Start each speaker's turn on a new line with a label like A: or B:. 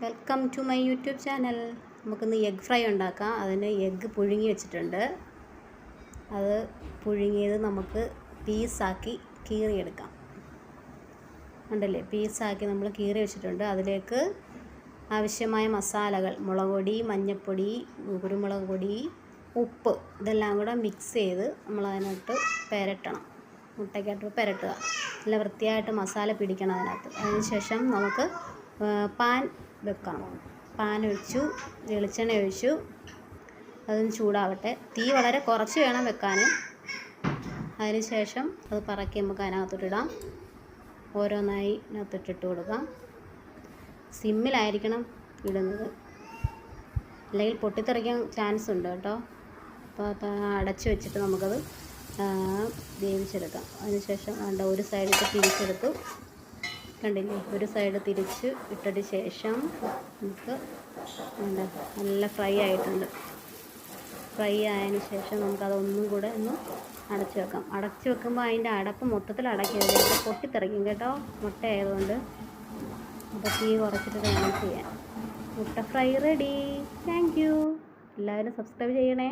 A: Welcome to my YouTube channel. നമുക്കിന്ന് egg fry ഉണ്ടാക്കാം. അതിന് എഗ്ഗ് പുഴുങ്ങി വെച്ചിട്ടുണ്ട്. അത് പുഴുങ്ങിയത് നമുക്ക് പീസാക്കി കീറിയെടുക്കാം. ഉണ്ടല്ലേ, പീസാക്കി നമ്മൾ കീറി വെച്ചിട്ടുണ്ട്. അതിലേക്ക് ആവശ്യമായ മസാലകൾ, മുളക് പൊടി, മഞ്ഞൾപ്പൊടി, കുരുമുളക് പൊടി, ഉപ്പ്, ഇതെല്ലാം കൂടെ മിക്സ് ചെയ്ത് നമ്മളതിനകത്ത് പുരട്ടണം. മുട്ടയ്ക്കകത്ത് പുരട്ടുക. നല്ല വൃത്തിയായിട്ട് മസാല പിടിക്കണം അതിനകത്ത്. അതിനുശേഷം നമുക്ക് പാൻ വെക്കണം. പാൻ ഒഴിച്ചു, വെളിച്ചെണ്ണ ഒഴിച്ചു, അതൊന്ന് ചൂടാവട്ടെ. തീ വളരെ കുറച്ച് വേണം വെക്കാൻ. അതിനുശേഷം അത് പറക്കി നമുക്ക് അതിനകത്തോട്ടിടാം. ഓരോന്നായി ഇതിനകത്തിട്ടിട്ട് കൊടുക്കാം. സിമ്മിലായിരിക്കണം ഇടുന്നത്, അല്ലെങ്കിൽ പൊട്ടിത്തെറിക്കാൻ ചാൻസ് ഉണ്ട് കേട്ടോ. അപ്പോൾ അടച്ച് വെച്ചിട്ട് നമുക്കത് വേവിച്ചെടുക്കാം. അതിനുശേഷം ഒരു സൈഡിൽ തിരിച്ചെടുത്തു. കണ്ടില്ലേ, ഒരു സൈഡ് തിരിച്ച് ഇട്ടതിന് ശേഷം നമുക്ക് നല്ല ഫ്രൈ ആയിട്ടുണ്ട്. ഫ്രൈ ആയതിന് ശേഷം നമുക്കതൊന്നും കൂടെ ഒന്ന് അടച്ച് വെക്കാം. അടച്ച് വെക്കുമ്പോൾ അതിൻ്റെ അടപ്പ് മൊത്തത്തിൽ അടയ്ക്കരുത്, പൊട്ടിത്തെറിക്കും കേട്ടോ, മുട്ട ആയതുകൊണ്ട്. അപ്പോൾ തീ കുറച്ചിട്ട് വേണം ചെയ്യാൻ. മുട്ട ഫ്രൈ റെഡി. Thank you. എല്ലാവരും സബ്സ്ക്രൈബ് ചെയ്യണേ.